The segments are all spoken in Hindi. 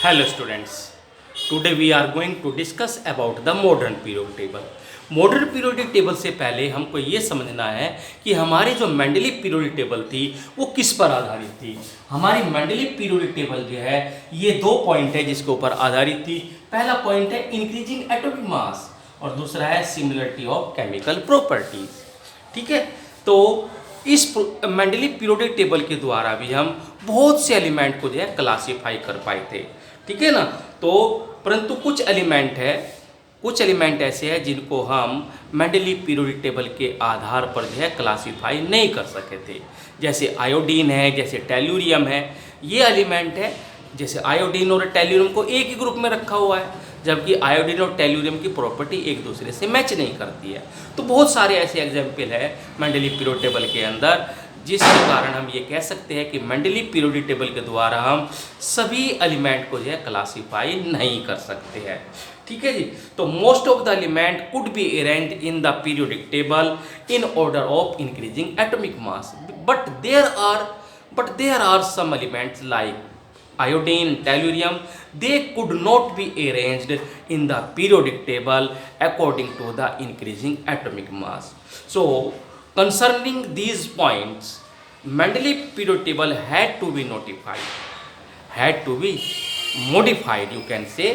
Hello students, today we are going to discuss about the modern periodic table. Modern periodic table से पहले हमको ये समझना है कि हमारी जो मेंडलीव पीरियोडिक टेबल थी वो किस पर आधारित थी। हमारी मेंडलीव पीरियोडिक टेबल जो है ये दो पॉइंट है जिसके ऊपर आधारित थी। पहला पॉइंट है इंक्रीजिंग एटॉमिक मास और दूसरा है सिमिलरिटी ऑफ केमिकल प्रॉपर्टीज। ठीक है, तो इस मेंडलीव पीरियोडिक टेबल के द्वारा भी हम बहुत से एलिमेंट को जो है क्लासीफाई कर पाए थे। ठीक है ना, तो परंतु कुछ एलिमेंट ऐसे हैं जिनको हम मेंडलीव पीरियोडिक टेबल के आधार पर जो है क्लासीफाई नहीं कर सके थे। जैसे आयोडीन है, जैसे टेल्यूरियम है, ये एलिमेंट है। जैसे आयोडीन और टेल्यूरियम को एक ही ग्रुप में रखा हुआ है, जबकि आयोडीन और टेल्यूरियम की प्रॉपर्टी एक दूसरे से मैच नहीं करती है। तो बहुत सारे ऐसे एग्जाम्पल है मेंडलीव पीरियोडिक टेबल के अंदर, जिसके कारण हम ये कह सकते हैं कि मेंडलीव पीरियोडिक टेबल के द्वारा हम सभी एलिमेंट को जो है क्लासीफाई नहीं कर सकते हैं। ठीक है जी, तो most of the element could be arranged in the periodic table in order of increasing atomic mass, but there are some elements like iodine, tellurium, they could not be arranged in the periodic table according to the increasing atomic mass. So, concerning these points, Mendeleev periodic table had to be modified, you can say.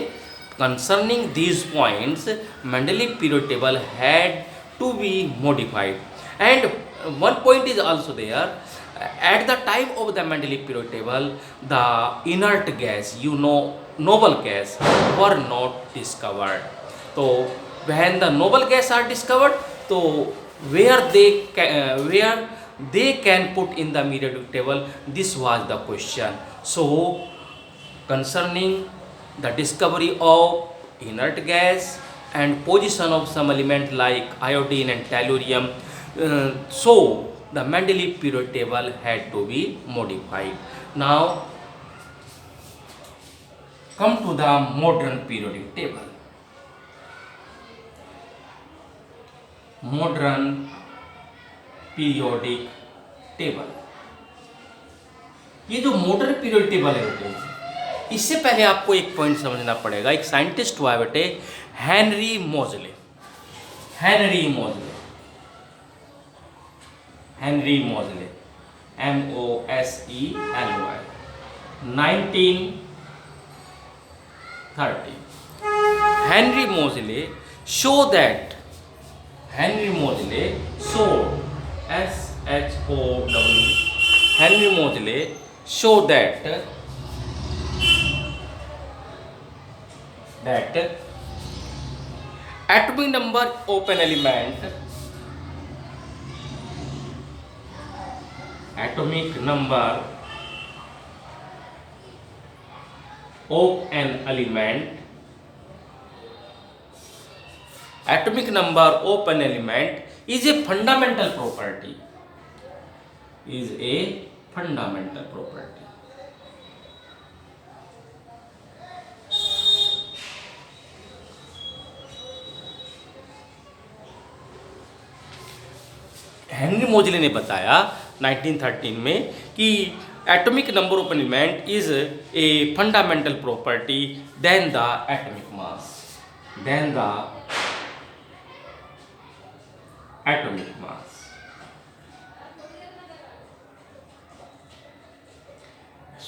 Concerning these points, Mendeleev periodic table had to be modified. And one point is also there. At the time of the Mendeleev periodic table, the inert gas, noble gas, were not discovered. So when the noble gas are discovered, so where they can put in the periodic table, this was the question. So concerning the discovery of inert gas and position of some element like iodine and tellurium, so the Mendeleev periodic table had to be modified. Now come to the modern periodic table. Modern periodic table, ये जो मॉडर्न पीरियोडिक टेबल है बेटे, इससे पहले आपको एक पॉइंट समझना पड़ेगा। एक साइंटिस्ट हुआ है बेटे, हेनरी मोजले, MOSELEY, 1930. Henry Moseley showed that Henry Moseley showed that atomic number of an element is a fundamental property. Henry Moseley ने बताया 1913 में कि atomic number of element is a fundamental property then the atomic mass,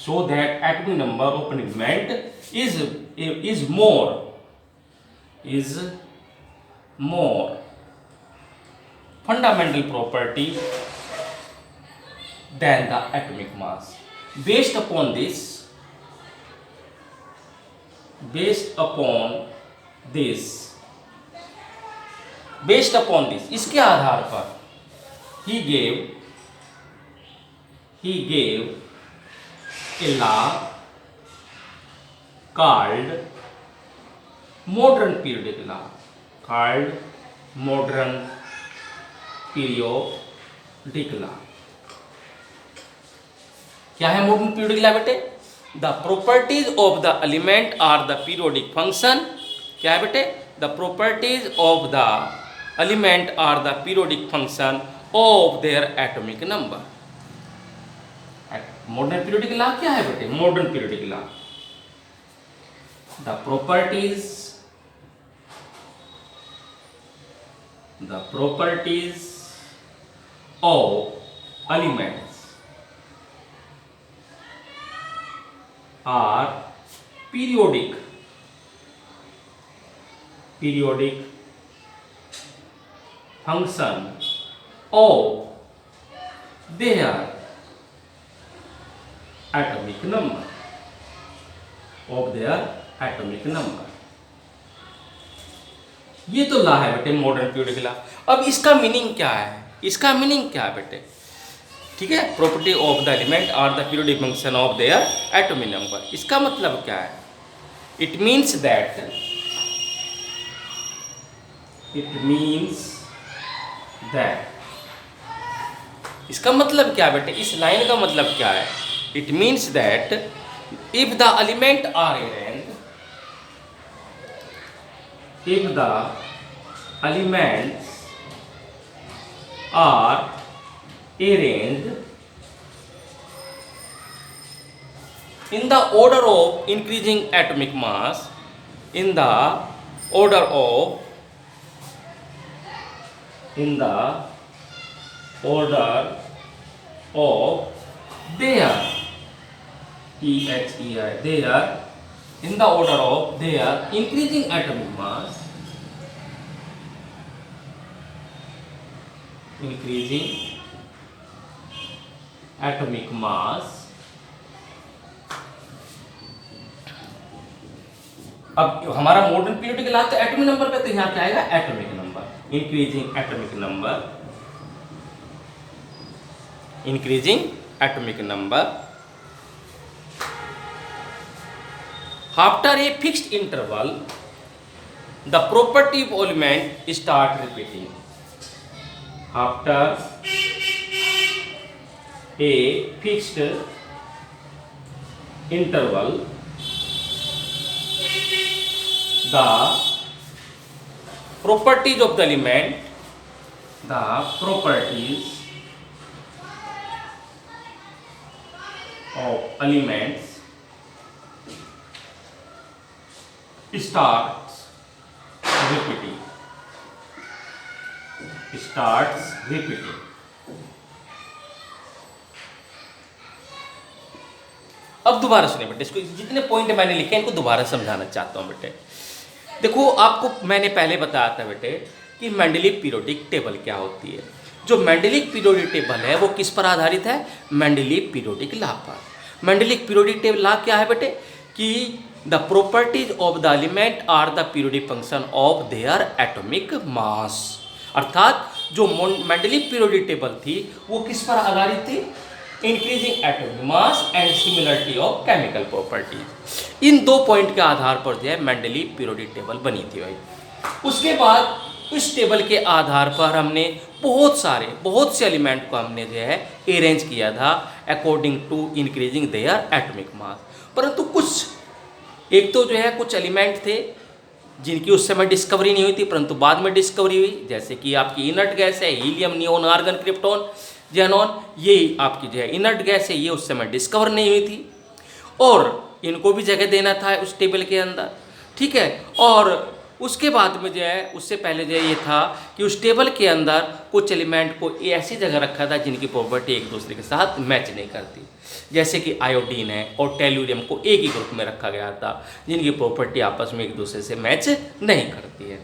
so that atomic number of an element is more fundamental property than the atomic mass. Based upon this, इसके आधार पर he gave a law called modern periodic law, क्या है मॉडर्न पीरियोडिक लॉ बेटे? The properties of the element are the periodic function. क्या है बेटे? The properties of the element are the periodic function of their atomic number. Modern periodic law क्या है बेटे? Modern periodic law the properties of elements are periodic function of their atomic number. ये तो ला है बेटे मॉडर्न पीरियोडिक ला। अब इसका मीनिंग क्या है बेटे? ठीक है, property of the element are the periodic function of their atomic number. इसका मतलब क्या है? इट मीन्स दैट इसका मतलब क्या बेटे? इस लाइन का मतलब क्या है? It means that if the element are arranged, if the elements are arranged in the order of increasing atomic mass, in the order of their in the order of their increasing atomic mass, अब हमारा मॉडर्न पीरियोडिक ला तो एटॉमिक नंबर पे, तो यहाँ क्या आएगा? Atomic number, increasing atomic number after a fixed interval the property of element start repeating. After a fixed interval the properties of the element starts repeating. अब दोबारा सुनिए बेटे, इसको जितने पॉइंट मैंने लिखे इनको दोबारा समझाना चाहता हूँ बेटे। देखो, आपको मैंने पहले बताया था बेटे कि मेंडलीव पीरियोडिक टेबल क्या होती है। जो मेंडलीव पीरियोडिक टेबल है वो किस पर आधारित है? मेंडलीव पीरियोडिक लॉ पर। मेंडलीव पीरियोडिक टेबल लॉ क्या है बेटे? कि the properties of the element are the periodic function of their atomic mass. अर्थात जो मेंडलीव पीरियोडिक टेबल थी वो किस पर आधारित थी? Increasing atomic mass and similarity of chemical properties. इन दो पॉइंट के आधार पर जो है मेंडलीव पीरियोडिक टेबल बनी थी भाई। उसके बाद इस टेबल के आधार पर हमने बहुत से एलिमेंट को हमने जो है अरेंज किया था according to increasing their atomic mass. परंतु एक तो जो है कुछ एलिमेंट थे जिनकी उस समय डिस्कवरी नहीं हुई थी, परंतु बाद में डिस्कवरी हुई, जैसे कि आपकी इनर्ट गैस है helium, neon, argon, krypton, xenon. ये आपकी जो है इनर्ट गैस है, ये उस समय डिस्कवर नहीं हुई थी और इनको भी जगह देना था उस टेबल के अंदर। ठीक है, और उसके बाद में जो है उससे पहले जो है ये था कि उस टेबल के अंदर कुछ एलिमेंट को ऐसी जगह रखा था जिनकी प्रॉपर्टी एक दूसरे के साथ मैच नहीं करती, जैसे कि आयोडीन है और टेलुरियम को एक ही ग्रुप में रखा गया था जिनकी प्रॉपर्टी आपस में एक दूसरे से मैच नहीं करती है।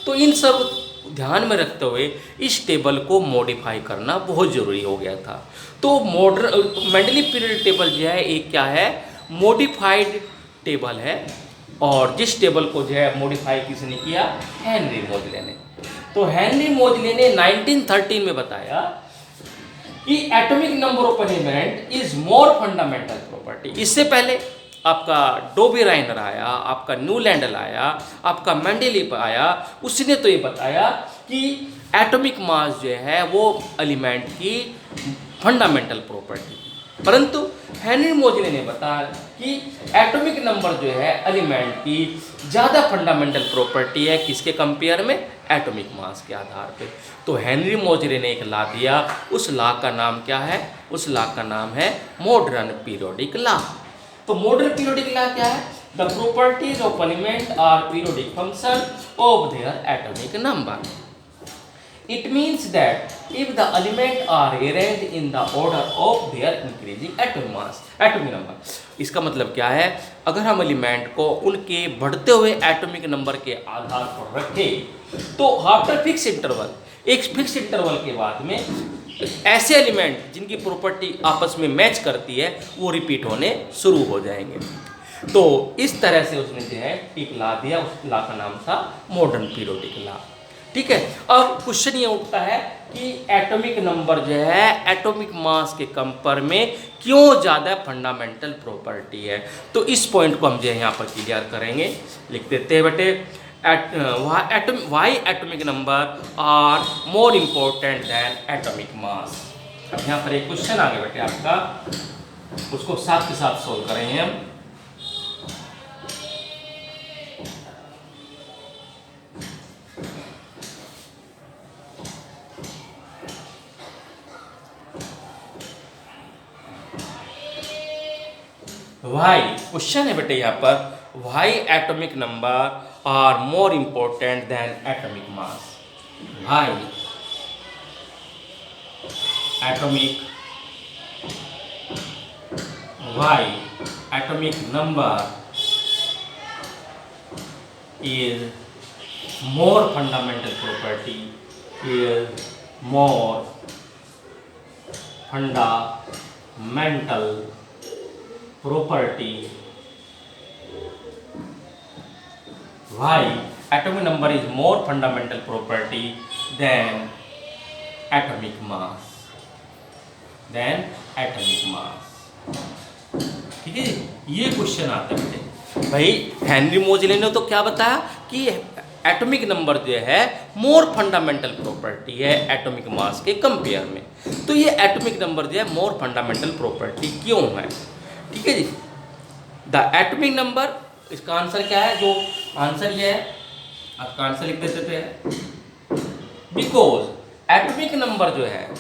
तो इन सब ध्यान में रखते हुए इस टेबल को मॉडिफाई करना बहुत ज़रूरी हो गया था। तो मेंडलीव पीरियोडिक टेबल जो है एक क्या है? मॉडिफाइड टेबल है। और जिस टेबल को जो है मॉडिफाई किसने किया? हेनरी मोजले ने। तो हेनरी मोजले ने 1913 में बताया कि atomic number of element is more fundamental property. इससे पहले आपका डोबी राइनर आया, आपका न्यूलैंडल आया, आपका मेंडलीव आया, उसने तो ये बताया कि एटॉमिक मास जो है वो एलिमेंट की फंडामेंटल प्रॉपर्टी। परंतु हेनरी मोजले ने बताया कि एटॉमिक नंबर जो है एलिमेंट की ज़्यादा फंडामेंटल प्रॉपर्टी है, किसके कंपेयर में? एटॉमिक मास के आधार पे। तो हेनरी मोजले ने एक लॉ दिया, उस लॉ का नाम क्या है? उस लॉ का नाम है मॉडर्न पीरियोडिक लॉ। तो मॉडर्न पीरियोडिक लॉ क्या है? The properties of element are periodic function of their atomic number. It means that if the elements are arranged in the order of their increasing atomic mass, atomic number. इसका मतलब क्या है, अगर हम एलिमेंट को उनके बढ़ते हुए एटॉमिक नंबर के आधार पर रखें तो आफ्टर फिक्स इंटरवल, एक फिक्स इंटरवल के बाद में ऐसे एलिमेंट जिनकी प्रॉपर्टी आपस में मैच करती है वो रिपीट होने शुरू हो जाएंगे. तो इस तरह से उसने जो है एक ला दिया, उस ला का नाम था मॉडर्न पीरियोडिक ला. ठीक है. अब क्वेश्चन ये उठता है कि एटॉमिक नंबर जो है एटॉमिक मास के कंपेयर में क्यों ज़्यादा फंडामेंटल प्रॉपर्टी है. तो इस पॉइंट को हम जो है यहाँ पर क्लियर करेंगे. लिख देते हैं बेटे, why atomic number are more important than atomic mass. अब यहाँ पर एक क्वेश्चन आ गया बेटे आपका, उसको साथ के साथ सोल्व करेंगे हम. वाई क्वेश्चन है बेटे यहाँ पर, why atomic number are more important than atomic mass. Why atomic number is more fundamental property, is more fundamental property. Why atomic number is more fundamental property than atomic mass. ठीक है, ये क्वेश्चन आता है बेटे. भाई हेनरी मोजले ने तो क्या बताया कि एटॉमिक नंबर जो है मोर फंडामेंटल प्रॉपर्टी है एटॉमिक मास के कंपेयर में. तो ये एटॉमिक नंबर जो है मोर फंडामेंटल प्रॉपर्टी क्यों है. ठीक है जी. द एटॉमिक नंबर, इसका आंसर क्या है, जो आंसर ये है, आपका आंसर लिख देते थे. बिकॉज एटॉमिक नंबर जो है,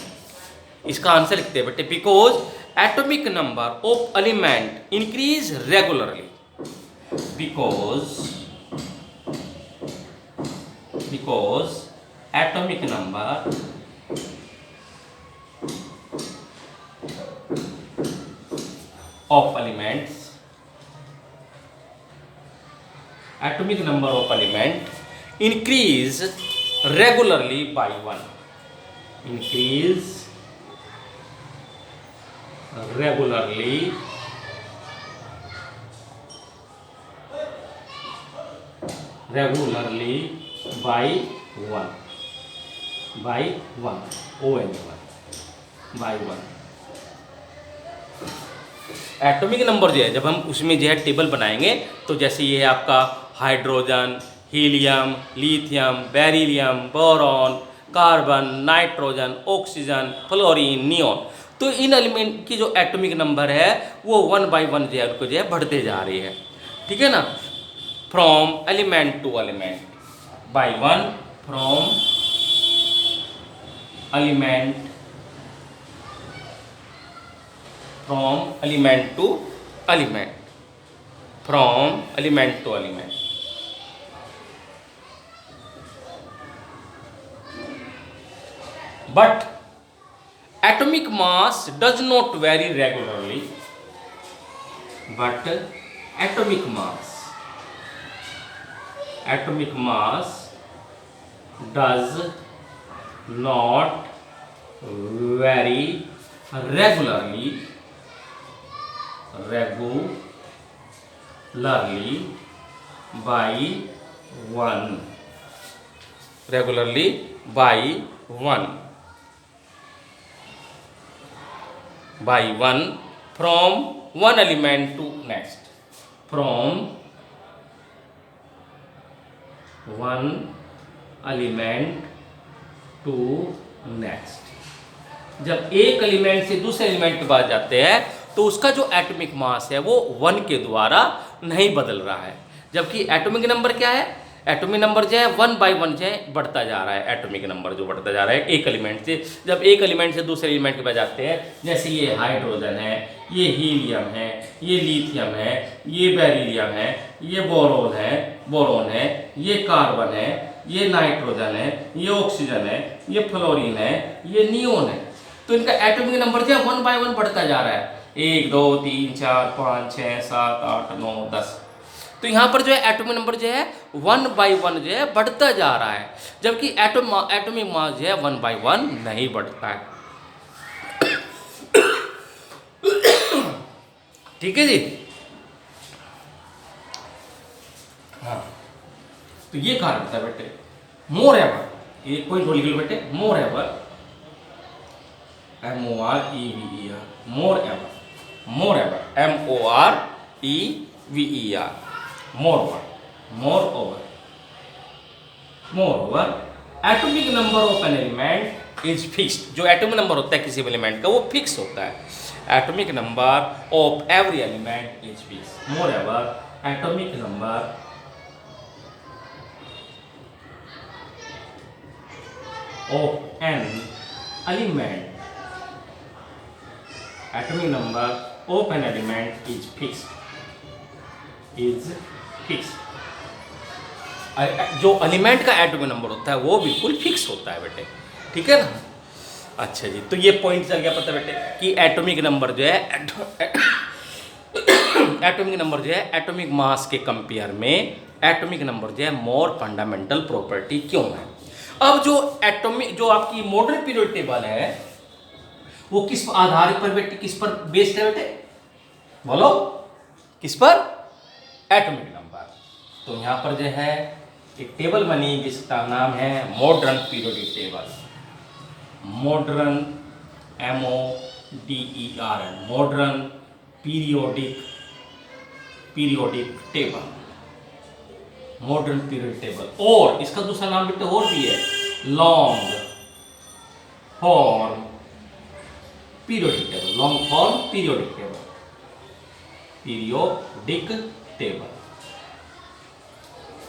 इसका आंसर लिखते हैं बेटे, because atomic number of element increase regularly. because atomic number of elements increase regularly by 1. regularly by 1 atomic number जो है, जब हम उसमें जो है टेबल बनाएंगे तो जैसे ये है आपका hydrogen, helium, lithium, beryllium, boron, carbon, nitrogen, oxygen, fluorine, neon. तो इन एलिमेंट की जो एटॉमिक नंबर है वो 1 by 1 जो है उनको जो है बढ़ते जा रही है. ठीक है ना. From element to element by 1, from element to element. But atomic mass does not vary regularly. Atomic mass does not vary regularly by 1. From one element to next. From one element to next. जब एक एलिमेंट से दूसरे एलिमेंट के पास जाते हैं तो उसका जो एटॉमिक मास है वो 1 के द्वारा नहीं बदल रहा है. जबकि एटॉमिक नंबर क्या है, एटॉमिक नंबर जो है 1 by 1 जो है बढ़ता जा रहा है. एटॉमिक नंबर जो बढ़ता जा रहा है एक एलिमेंट से, जब एक एलिमेंट से दूसरे एलिमेंट के पास जाते हैं, जैसे ये हाइड्रोजन है, ये हीलियम है, ये लिथियम है, ये बेरिलियम है, ये बोरोन है, ये कार्बन है, ये नाइट्रोजन है, ये ऑक्सीजन है, ये फ्लोरीन है, ये नियोन है। तो इनका एटॉमिक नंबर जो है 1 बाय 1 बढ़ता जा रहा है। 1 2 3 4 5 6 7 8 9 10। तो यहाँ पर जो है एटॉमिक नंबर जो है 1 बाय 1 जो है बढ़ता जा रहा है, जबकि एटॉमिक मास जो है 1 बाय 1 नहीं बढ़ता है। ठीक है जी। हाँ, तो ये कहा जाता है बेटे मोर एवर, ये कोई लिख लो बेटे, moreover, MOREVER, moreover, moreover, MOREVER, moreover atomic number of an element is fixed. जो एटॉमिक नंबर होता है किसी एलिमेंट का वो फिक्स होता है। Atomic number of every element is fix. Moreover atomic number of an element, atomic number of an element is fixed, जो एलिमेंट का एटॉमिक नंबर होता है वो बिल्कुल फिक्स होता है बेटे, ठीक है ना। अच्छा जी, तो ये पॉइंट चल गया पता बेटे कि एटॉमिक नंबर जो है एटॉमिक नंबर जो है एटॉमिक मास के कंपेयर में एटॉमिक नंबर जो है मोर फंडामेंटल प्रॉपर्टी क्यों है। अब जो आपकी मॉडर्न पीरियड टेबल है वो किस आधार पर बेटे, किस पर बेस्ड है बेटे, बोलो किस पर, एटॉमिक नंबर। तो यहां पर जो है एक टेबल बनी जिसका नाम है modern periodic table. Modern MODERN, modern periodic table, modern period table. और इसका दूसरा नाम बेटे और भी है, long form periodic table, long form periodic table,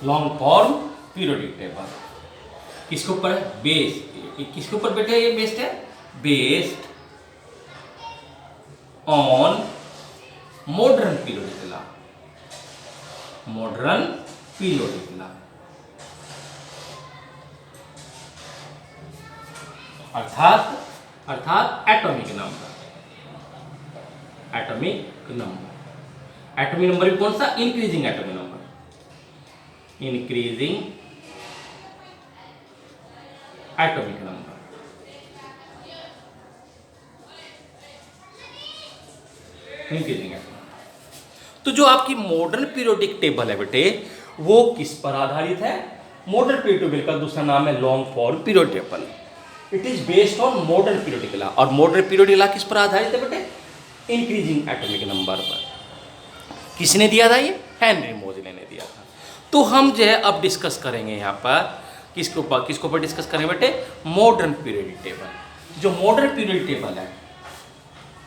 long form periodic table. किसके ऊपर है, बेस, किसके ऊपर बेटे ये बेस्ड है, based on modern periodic law, modern periodic law, अर्थात एटॉमिक नंबर, एटॉमिक नंबर भी कौन सा, increasing atomic number, increasing atomic number. Increasing atomic. तो जो आपकी मॉडर्न पीरियोडिक टेबल है बेटे वो किस पर आधारित है, मॉडर्न पीरियोडिक टेबल का दूसरा नाम है long form periodic table. It is based on modern periodic law. और मॉडर्न पीरियोडिक लॉ किस पर आधारित है बेटे, इंक्रीजिंग एटॉमिक नंबर पर। किसने दिया था ये, हेनरी मोजले ने दिया था। तो हम जो है अब डिस्कस करेंगे यहाँ पर किसके ऊपर डिस्कस करेंगे बेटे, मॉडर्न पीरियोडिक टेबल। जो मॉडर्न पीरियोडिक टेबल है,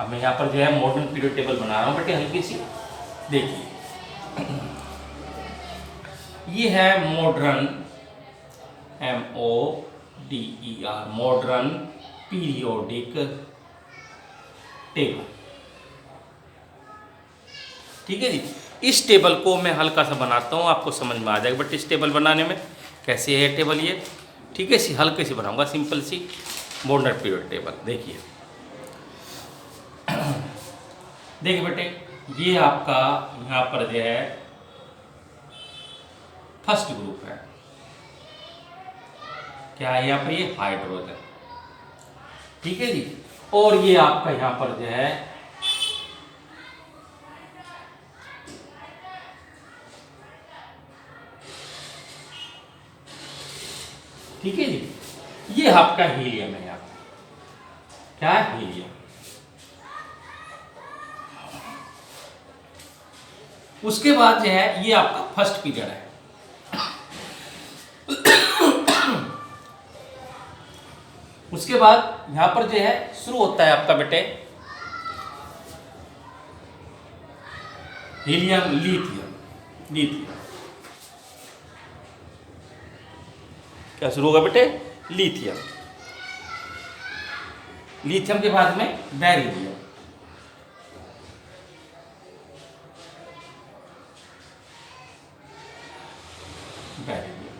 अब मैं यहाँ पर जो है मॉडर्न पीरियोडिक टेबल बना रहा हूँ बेटे, हल्की सी देखिए। ये है modern MODER, modern periodic table, ठीक है जी। इस टेबल को मैं हल्का सा बनाता हूँ, आपको समझ में आ जाएगा। बट इस टेबल बनाने में कैसे है टेबल ये, ठीक है, हल्के से बनाऊंगा, सिंपल सी मॉडर्न पीरियड टेबल। देखिए देखिए बेटे, ये आपका यहाँ पर जो है फर्स्ट ग्रुप है, क्या है यहाँ पर, ये हाइड्रोजन, ठीक है जी। और ये आपका यहाँ पर जो है ठीक है जी, ये आपका हीलियम है, यहाँ क्या है, हीलियम। उसके बाद जो है ये आपका फर्स्ट पीरियड है। उसके बाद यहां पर जो है शुरू होता है आपका बेटे हीलियम, लिथियम, क्या शुरू होगा बेटे, लिथियम। लिथियम के बाद में बेरिलियम, बेरिलियम।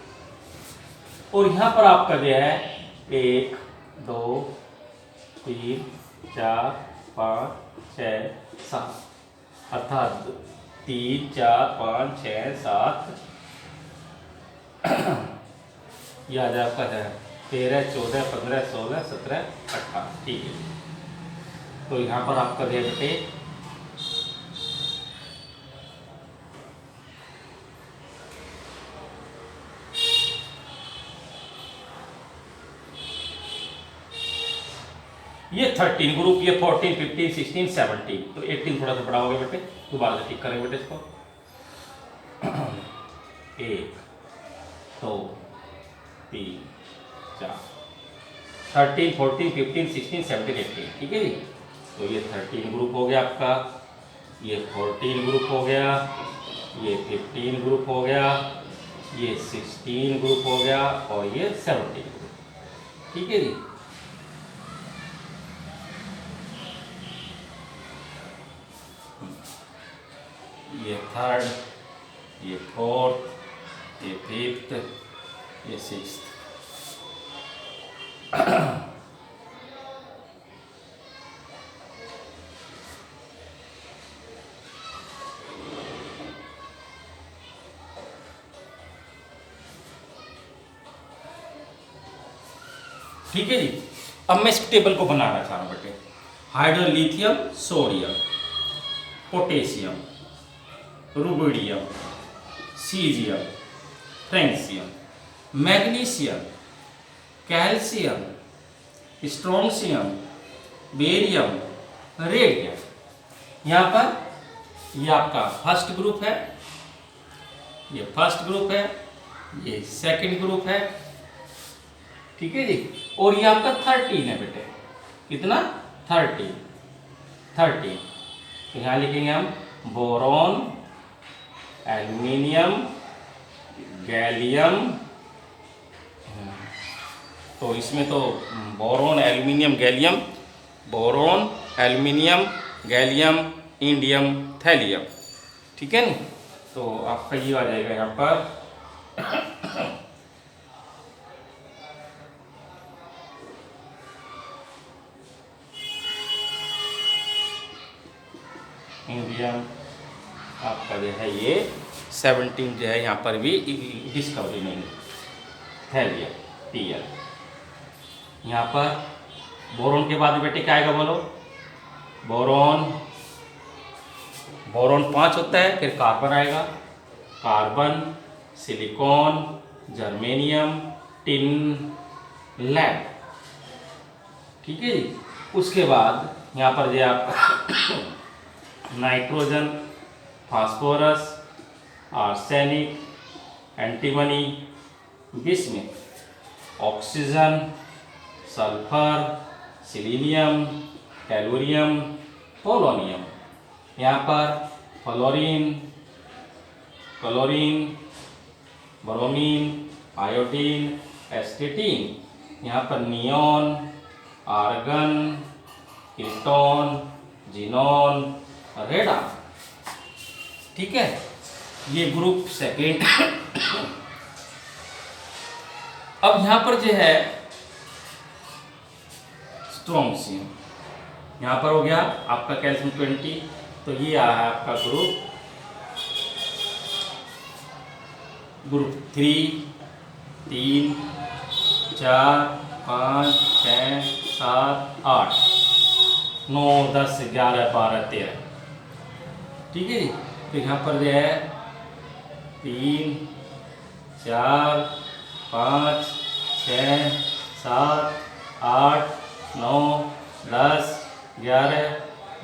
और यहाँ पर आपका जो है 1 2 3 4 5 6 7, अर्थात 3 4 5 6 7 यह आ जाए आपका है 13 14 15 16 17 18। ठीक है, तो यहाँ पर आपका जो है बेटे ये 13 ग्रुप, ये 14 15 16 17, तो 18 थोड़ा सा बड़ा हो गया बेटे, दोबारा से टिक करेंगे बेटे इसको। 1 2 3 4 13 14 15 16 17 18। ठीक है जी, तो ये 13 ग्रुप हो गया आपका, ये 14 ग्रुप हो गया, ये 15 ग्रुप हो गया, ये 16 ग्रुप हो गया और ये 17 ग्रुप। ठीक है जी, ये थर्ड, ये फोर्थ, ये फिफ्थ, ये सिक्स्थ। ठीक है जी, अब मैं इस टेबल को बनाना चाह रहा हूँ बेटे। Hydrogen lithium, sodium, potassium, rubidium, caesium, francium, magnesium, calcium, strontium, barium, radium. यहाँ पर ये आपका फर्स्ट ग्रुप है, ये फर्स्ट ग्रुप है, ये सेकंड ग्रुप है। ठीक है जी, और ये आपका 13 है बेटे, कितना 13। तो यहाँ लिखेंगे हम बोरॉन, एल्यूमिनियम, गैलियम। तो इसमें तो boron, aluminium, gallium, boron, aluminium, gallium, indium, thallium. ठीक है ना, तो आपका ये आ जाएगा यहाँ पर इंडियम। आपका जो है ये 17 जो है यहाँ पर भी डिस्कवरी नहीं, थैलियम, टीएल। यहाँ पर बोरॉन के बाद बेटे क्या आएगा बोलो, बोरॉन, बोरॉन 5 होता है, फिर कार्बन आएगा, carbon, silicon, germanium, tin, lead. ठीक है जी, उसके बाद यहाँ पर जो आप nitrogen, phosphorus, arsenic, antimony, bismuth, oxygen, sulphur, selenium, tellurium, polonium. यहाँ पर fluorine, chlorine, bromine, iodine, astatine. यहाँ पर neon, argon, krypton, xenon, radon. ठीक है, ये ग्रुप सेकेंड। अब यहां पर जो है स्ट्रोंशियम, यहां पर हो गया आपका कैल्शियम 20, तो ये आया है आपका ग्रुप 3 3 4 5 6 7 8 9 10 11 12 13। ठीक है जी, तो यहाँ पर जो है 3 4 5 6 7 8 9 10 11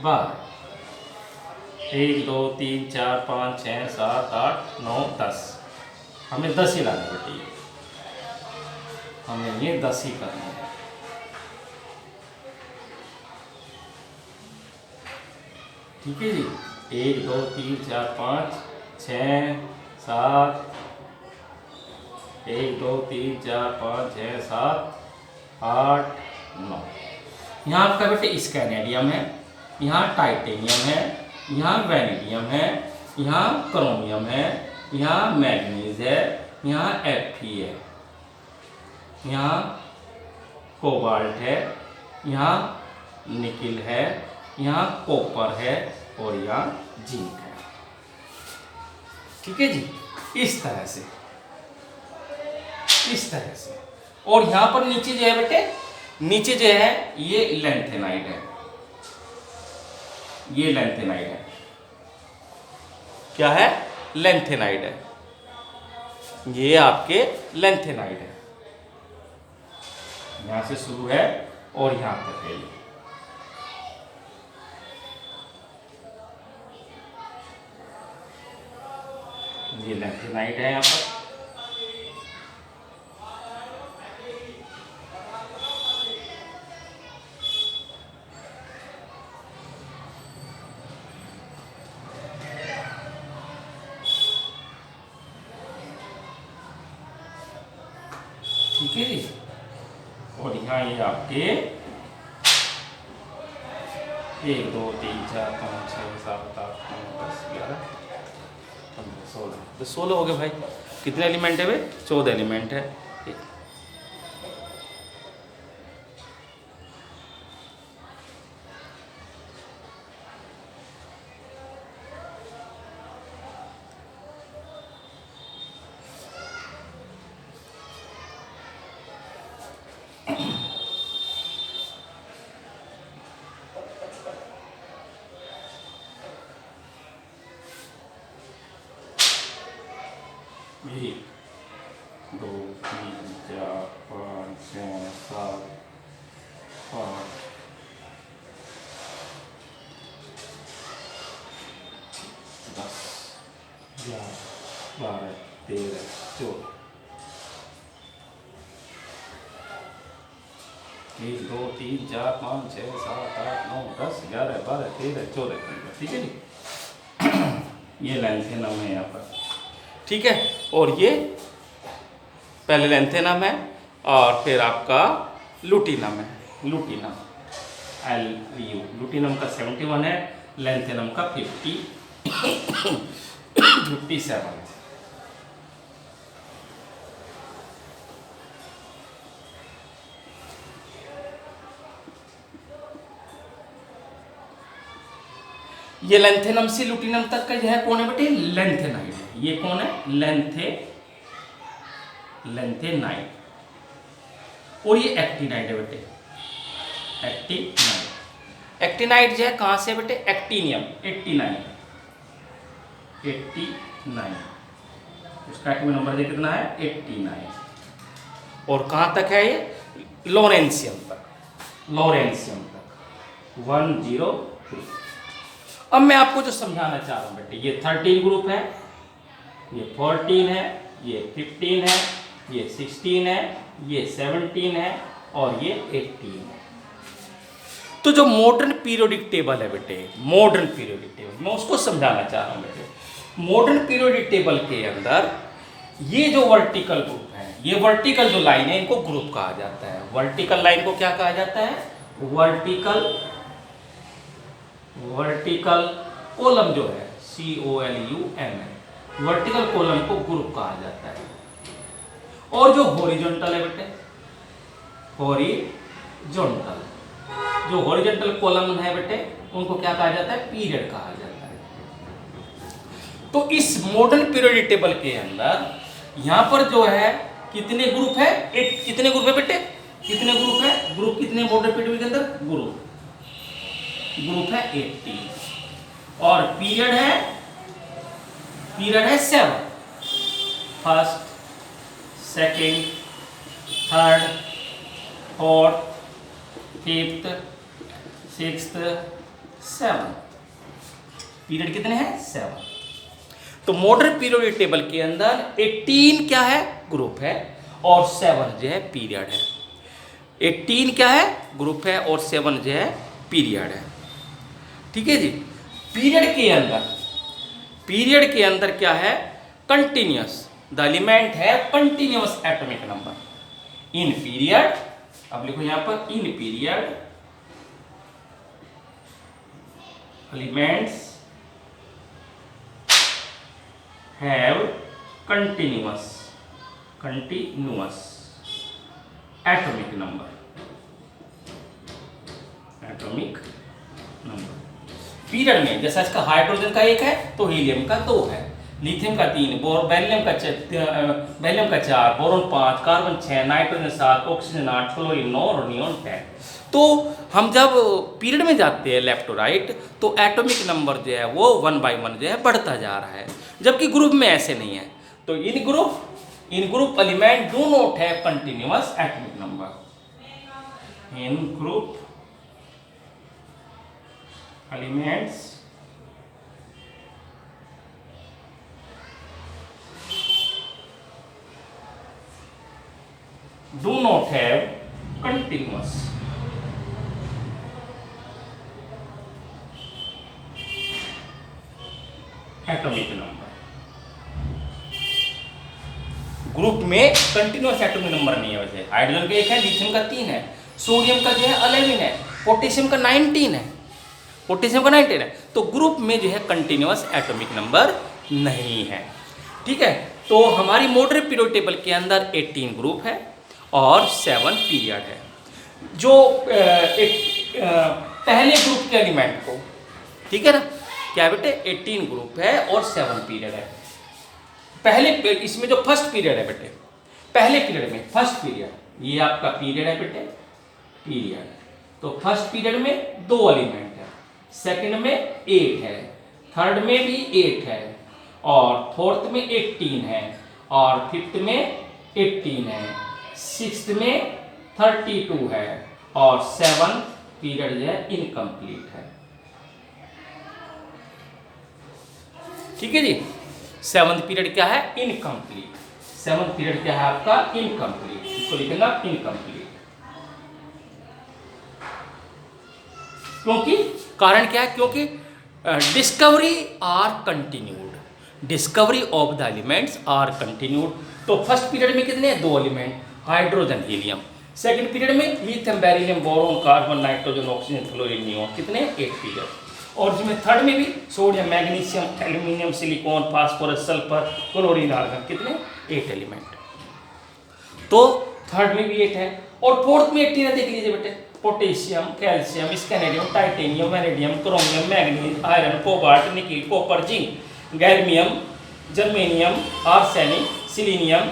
12। 1 2 3 4 5 6 7 8 9 10, हमें 10 ही लाना बेटी, हमें ये 10 ही करना है। ठीक है जी, 1 2 3 4 5 6 7, 1 2 3 4 5 6 7 8 9। यहाँ आपका बेटे स्कैनेडियम है, यहाँ टाइटेनियम है, यहाँ वैनेडियम है, यहाँ क्रोमियम है, यहाँ मैग्नीज है, यहाँ Fe है, यहाँ कोबाल्ट है, यहाँ निकिल है, यहाँ कॉपर है और यहाँ जिंक है। ठीक है जी, इस तरह से, इस तरह से। और यहाँ पर नीचे जो है बेटे, नीचे जो है ये लैंथेनाइड है, ये लैंथेनाइड है। क्या है? लैंथेनाइड है, ये आपके लैंथेनाइड है। यहां से शुरू है और यहां तक है ये लैंथेनाइड है यहाँ पर। ठीक है जी। और यहाँ ये आपके 1 2 3 4 5 6 7 8 9 10 11 15 16, तो 16 हो गए भाई। कितने एलिमेंट है भाई? 14 एलिमेंट है। एक 2 3 4 5 6 7 8 10 11 12 13 14। 1 2 3 4 5 6 7 8 9 10 11 12 13 14 15। ठीक है जी। ये लैंथेनम है यहाँ पर। ठीक है। और ये पहले लैंथेनम है और फिर आपका लुटीनम है, लुटीनम LU। लुटीनम का 71 है, लैंथेनम का 57 है। ये लैंथेनम से लुटीनम तक का जो है कौन है बेटे? लैंथेनाइड है। ये कौन है? लैंथेनाइड। और ये एक्टिनाइड है बेटे, एक्टिनाइड। एक्टिनाइड जो है कहां से बेटे? एक्टिनियम 89, 89। इसका एटॉमिक नंबर देखिए कितना है? 89। और कहां तक है ये? लॉरेंशियम तक, लॉरेंशियम तक 103। अब मैं आपको जो समझाना चाह रहा हूं बेटे, ये 13 ग्रुप है, ये 14 है, ये 15 है, ये 16 है, ये 17 है और ये 18 है। तो जो मॉडर्न पीरियोडिक टेबल है बेटे, मॉडर्न पीरियोडिक टेबल, मैं उसको समझाना चाह रहा हूं बेटे। मॉडर्न पीरियोडिक टेबल के अंदर ये जो वर्टिकल ग्रुप है, ये वर्टिकल जो लाइन है, इनको ग्रुप कहा जाता है। वर्टिकल लाइन को क्या कहा जाता है? वर्टिकल कॉलम जो है COLUM, वर्टिकल कॉलम को ग्रुप कहा जाता है। और जो हॉरिजॉन्टल है बेटे, हॉरिजॉन्टल, जो हॉरिजॉन्टल कॉलम है बेटे, उनको क्या कहा जाता है? पीरियड कहा जाता है। तो इस मॉडर्न पीरियोडिक टेबल के अंदर यहां पर जो है कितने ग्रुप है? कितने ग्रुप है बेटे? कितने ग्रुप है? ग्रुप कितने मॉडर्न पीरियड के अंदर? ग्रुप है 80। और पीरियड है 7। First, second, third, fourth, fifth, sixth, 7। Period कितने हैं? 7। तो मॉडर्न पीरियोडिक टेबल के अंदर 18 क्या है? ग्रुप है और 7 जो है पीरियड है। 18 क्या है? ग्रुप है और 7 जो है पीरियड है। ठीक है जी। पीरियड के अंदर क्या है? कंटिन्यूअस। द एलिमेंट है continuous atomic number in period. अब लिखो यहां पर, in period elements have continuous continuous atomic number, atomic number period में। जैसा इसका हाइड्रोजन का 1 है तो हीलियम का 2 है, लिथियम का 3, बेरिलियम का 4, boron 5, carbon 6, nitrogen 7, oxygen 8, fluorine 9 और नियोन 10। तो हम जब पीरियड में जाते हैं लेफ्ट टू राइट तो एटॉमिक नंबर जो है वो 1 बाय 1 जो है बढ़ता जा रहा है, जबकि ग्रुप में ऐसे नहीं है। तो in group element do not have continuous atomic number. In group elements do not have continuous atomic number. Group में कंटिन्यूअस एटॉमिक नंबर नहीं है। वैसे हाइड्रोजन का 1 है, लिथियम का 3 है, सोडियम का जो है 11 है, पोटेशियम का 19 है, तो ग्रुप में जो है कंटिन्यूअस एटॉमिक नंबर नहीं है। ठीक है, तो हमारी मॉडर्न पीरियड टेबल के अंदर 18 ग्रुप है और 7 पीरियड है। जो पहले ग्रुप के एलिमेंट को, ठीक है ना, क्या बेटे 18 ग्रुप है और 7 पीरियड है। पहले इसमें जो फर्स्ट पीरियड है बेटे, पहले पीरियड में फर्स्ट पीरियड, ये आपका पीरियड है बेटे, पीरियड। तो फर्स्ट पीरियड में 2 एलिमेंट है, सेकंड में 8 है, थर्ड में भी 8 है, और फोर्थ में 18 है, और फिफ्थ में 18 है, सिक्स्थ में 32 है, और 7 पीरियड जो है इनकम्प्लीट है। ठीक है जी, 7th पीरियड क्या है, इनकम्प्लीट। 7th पीरियड क्या है आपका, इनकम्प्लीट, इसको लिखेगा इनकम्प्लीट। क्योंकि कारण क्या है, क्योंकि discovery are continued, discovery of the elements are continued. तो फर्स्ट पीरियड में कितने, 2 element, hydrogen helium. Second period में lithium, beryllium, boron, carbon, nitrogen, oxygen, fluorine, neon, कितने 8 पीरियड। और जिसमें थर्ड में भी sodium, magnesium, aluminium, silicon, phosphorus, sulphur, chlorine, argon, कितने 8 एलिमेंट। तो थर्ड में भी 8 है, और फोर्थ में 18 है, देख लीजिए बेटे, potassium, calcium, scandium, titanium, vanadium, chromium, manganese, iron, cobalt, nickel, copper, zinc, gallium, germanium, arsenic, selenium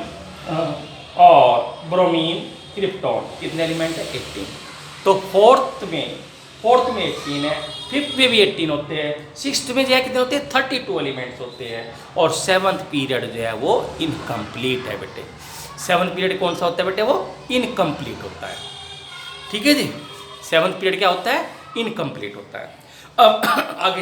और ब्रोमीन, क्रिप्टॉन, कितने एलिमेंट है 18। तो फोर्थ में 18 है, फिफ्थ में भी 18 होते हैं, सिक्स्थ में जो है कितने होते हैं 32 एलिमेंट्स होते हैं, और 7th पीरियड जो है वो इनकम्प्लीट है बेटे। 7th पीरियड कौन सा होता है बेटे, वो इनकम्प्लीट होता है। ठीक है जी, 7th पीरियड क्या होता है, इनकम्प्लीट होता है। अब आगे